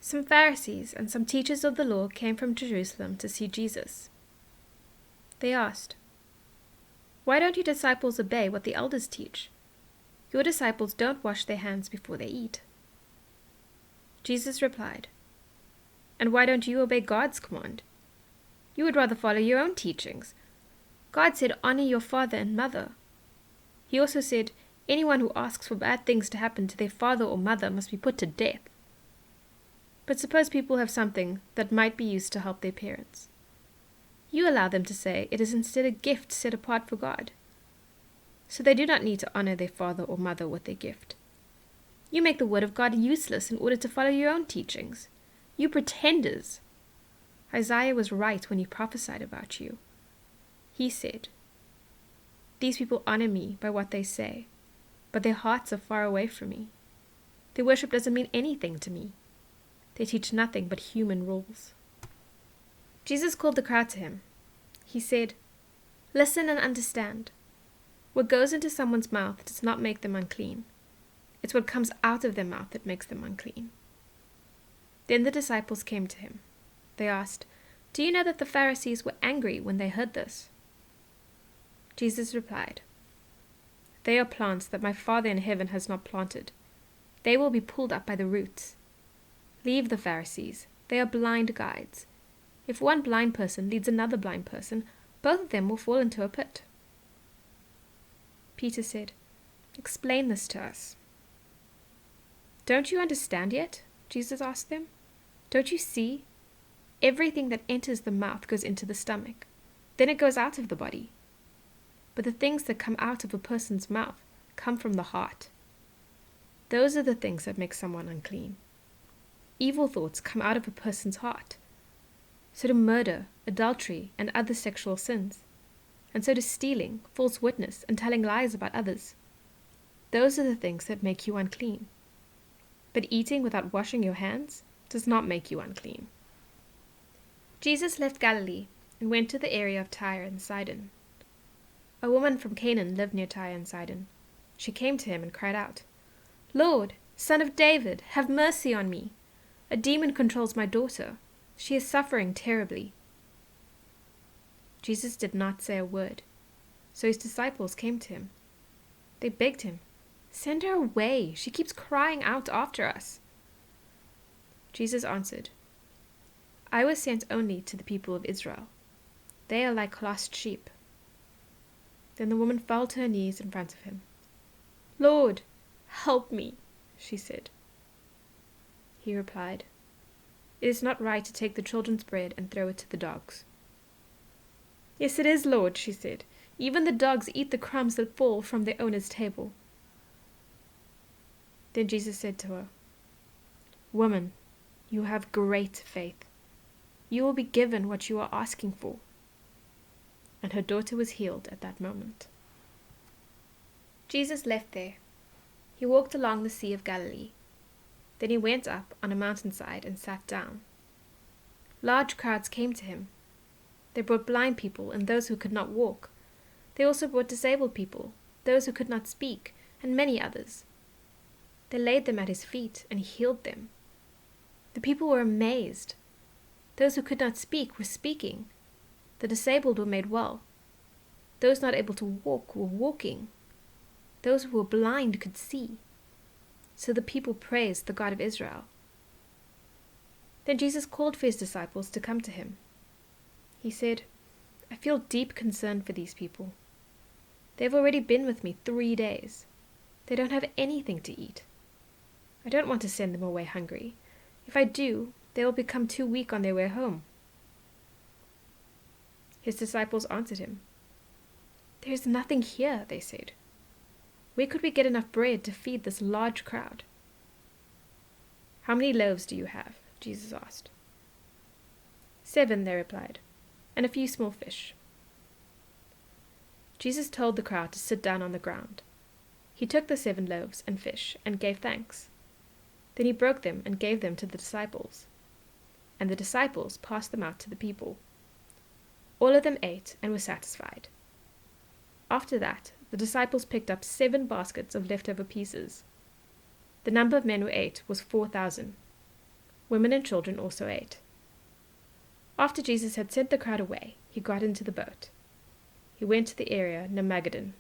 Some Pharisees and some teachers of the law came from Jerusalem to see Jesus. They asked, "Why don't your disciples obey what the elders teach? Your disciples don't wash their hands before they eat." Jesus replied, "And why don't you obey God's command? You would rather follow your own teachings. God said, 'Honor your father and mother.' He also said, 'Anyone who asks for bad things to happen to their father or mother must be put to death.' But suppose people have something that might be used to help their parents. You allow them to say it is instead a gift set apart for God. So they do not need to honor their father or mother with their gift. You make the word of God useless in order to follow your own teachings. You pretenders! Isaiah was right when he prophesied about you. He said, 'These people honor me by what they say, but their hearts are far away from me. Their worship doesn't mean anything to me. They teach nothing but human rules.'" Jesus called the crowd to him. He said, "Listen and understand. What goes into someone's mouth does not make them unclean. It's what comes out of their mouth that makes them unclean." Then the disciples came to him. They asked, "Do you know that the Pharisees were angry when they heard this?" Jesus replied, "They are plants that my Father in heaven has not planted. They will be pulled up by the roots. Leave the Pharisees. They are blind guides. If one blind person leads another blind person, both of them will fall into a pit." Peter said, "Explain this to us." "Don't you understand yet?" Jesus asked them. "Don't you see? Everything that enters the mouth goes into the stomach. Then it goes out of the body. But the things that come out of a person's mouth come from the heart. Those are the things that make someone unclean. Evil thoughts come out of a person's heart. So do murder, adultery, and other sexual sins. And so does stealing, false witness, and telling lies about others. Those are the things that make you unclean. But eating without washing your hands does not make you unclean." Jesus left Galilee and went to the area of Tyre and Sidon. A woman from Canaan lived near Tyre and Sidon. She came to him and cried out, "Lord, Son of David, have mercy on me. A demon controls my daughter. She is suffering terribly." Jesus did not say a word, so his disciples came to him. They begged him, "Send her away. She keeps crying out after us." Jesus answered, "I was sent only to the people of Israel. They are like lost sheep." Then the woman fell to her knees in front of him. "Lord, help me," she said. He replied, "It is not right to take the children's bread and throw it to the dogs." "Yes, it is, Lord," she said. "Even the dogs eat the crumbs that fall from their owner's table." Then Jesus said to her, "Woman, you have great faith. You will be given what you are asking for." And her daughter was healed at that moment. Jesus left there. He walked along the Sea of Galilee. Then he went up on a mountainside and sat down. Large crowds came to him. They brought blind people and those who could not walk. They also brought disabled people, those who could not speak, and many others. They laid them at his feet and he healed them. The people were amazed. Those who could not speak were speaking. The disabled were made well. Those not able to walk were walking. Those who were blind could see. So the people praised the God of Israel. Then Jesus called for his disciples to come to him. He said, "I feel deep concern for these people. They've already been with me 3 days. They don't have anything to eat. I don't want to send them away hungry. If I do, they will become too weak on their way home." His disciples answered him, "There is nothing here," they said. "Where could we get enough bread to feed this large crowd?" "How many loaves do you have?" Jesus asked. 7, they replied, "and a few small fish." Jesus told the crowd to sit down on the ground. He took the 7 loaves and fish and gave thanks. Then he broke them and gave them to the disciples. And the disciples passed them out to the people. All of them ate and were satisfied. After that, the disciples picked up 7 baskets of leftover pieces. The number of men who ate was 4,000. Women and children also ate. After Jesus had sent the crowd away, he got into the boat. He went to the area near Magadan.